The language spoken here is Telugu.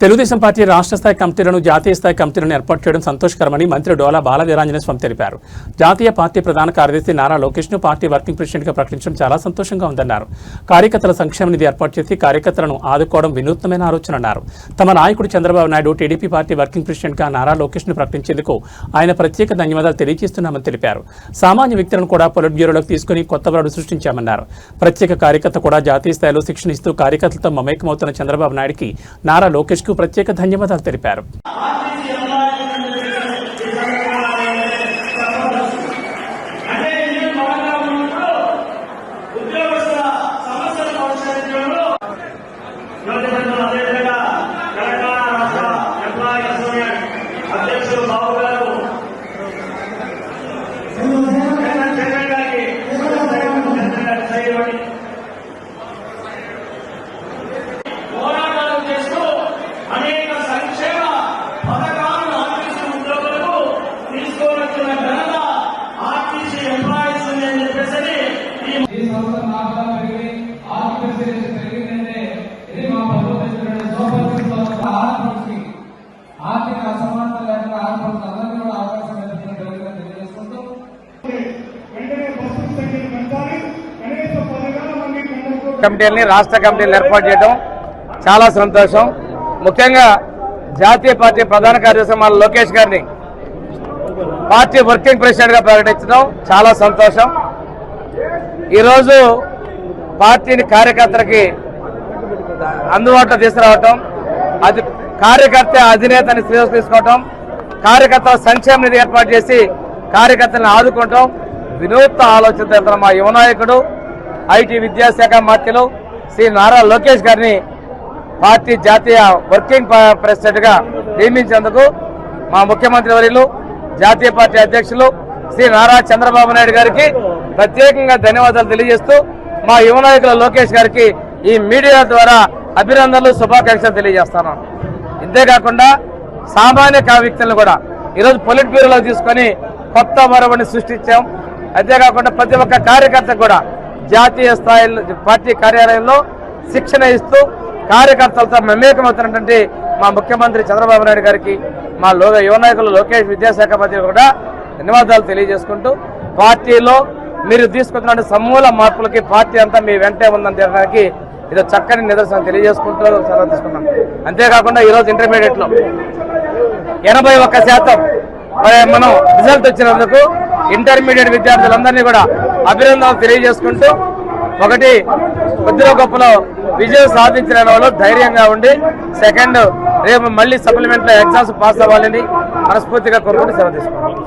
తెలుగుదేశం పార్టీ రాష్ట్ర స్థాయి కమిటీలను జాతీయ స్థాయి కమిటీలను ఏర్పాటు చేయడం సంతోషకరమని మంత్రి డోలా బాల వీరాంజనేయ స్వామి తెలిపారు. జాతీయ పార్టీ ప్రధాన కార్యదర్శి నారా లోకేష్ను పార్టీ వర్కింగ్ ప్రెసిడెంట్గా ప్రకటించడం చాలా సంతోషంగా ఉందన్నారు. కార్యకర్తల సంక్షేమ నిధి ఏర్పాటు చేసి కార్యకర్తలను ఆదుకోవడం వినూత్నమైన ఆలోచన అన్నారు. తమ నాయకుడు Chandrababu Naidu TDP party working ప్రెసిడెంట్గా నారా లోకేష్ను ప్రకటించేందుకు ఆయన ప్రత్యేక ధన్యవాదాలు తెలియజేస్తున్నామని తెలిపారు. సామాన్య వ్యక్తులను కూడా పొలిట్ బ్యూరోలోకి తీసుకుని కొత్త వరడు సృష్టించామన్నారు. ప్రత్యేక కార్యకర్త కూడా జాతీయ స్థాయిలో శిక్షణ ఇస్తూ కార్యకర్తలతో మమేకమవుతున్న చంద్రబాబు నాయుడుకి నారా లోకేష్ ప్రత్యేక ధన్యవాదాలు తెలిపారు. ఆర్థిక అసమానత లేకుండా ఆడపడుతున్న కూడా అవకాశం తెలియజేసుకుంటూ కమిటీలని రాష్ట్ర కమిటీలు ఏర్పాటు చేయడం చాలా సంతోషం. ముఖ్యంగా జాతీయ పార్టీ ప్రధాన కార్యదర్శి మన లోకేష్ గారిని పార్టీ వర్కింగ్ ప్రెసిడెంట్గా ప్రకటించడం చాలా సంతోషం. ఈరోజు పార్టీని కార్యకర్తలకి అందుబాటులో తీసుకురావటం, అది కార్యకర్త అధినేతని తీసుకోవటం, కార్యకర్తల సంక్షేమ నిధి ఏర్పాటు చేసి కార్యకర్తలను ఆదుకోవటం వినూత్న ఆలోచనతో మా యువ నాయకుడు ఐటీ విద్యాశాఖ మంత్రులు శ్రీ నారా లోకేష్ గారిని పార్టీ జాతీయ వర్కింగ్ ప్రెసిడెంట్గా నియమించేందుకు మా ముఖ్యమంత్రి వర్యులు జాతీయ పార్టీ అధ్యక్షులు శ్రీ నారా చంద్రబాబు నాయుడు గారికి ప్రత్యేకంగా ధన్యవాదాలు తెలియజేస్తూ మా యువ నాయకుల లోకేష్ గారికి ఈ మీడియా ద్వారా అభినందనలు శుభాకాంక్షలు తెలియజేస్తున్నాను. ఇంతేకాకుండా సామాన్య వ్యక్తులను కూడా ఈరోజు పొలిట్ బ్యూరోలో తీసుకొని కొత్త మరొకని సృష్టించాం. అంతేకాకుండా ప్రతి ఒక్క కార్యకర్త కూడా జాతీయ స్థాయిలో పార్టీ కార్యాలయంలో శిక్షణ ఇస్తూ కార్యకర్తలతో మమేకమవుతున్నటువంటి మా ముఖ్యమంత్రి చంద్రబాబు నాయుడు గారికి మా యువ నాయకులు లోకేష్ విద్యాశాఖ మంత్రి కూడా ధన్యవాదాలు తెలియజేసుకుంటూ పార్టీలో మీరు తీసుకుంటున్న సమూల మార్పులకి పార్టీ అంతా మీ వెంటే ఉందని చెప్పడానికి ఇది చక్కని నిదర్శనం తెలియజేసుకుంటూ సెలవు తీసుకున్నాం. అంతేకాకుండా ఈరోజు ఇంటర్మీడియట్లో 81% మనం రిజల్ట్ వచ్చినందుకు ఇంటర్మీడియట్ విద్యార్థులందరినీ కూడా అభినందనలు తెలియజేసుకుంటూ ఒకటి కొద్దిగా గొప్పలో విజయం సాధించిన వాళ్ళు ధైర్యంగా ఉండి సెకండ్ రేపు మళ్ళీ సప్లిమెంట్లో ఎగ్జామ్స్ పాస్ అవ్వాలని మనస్ఫూర్తిగా కోరుకుంటూ సెలవు తీసుకున్నాం.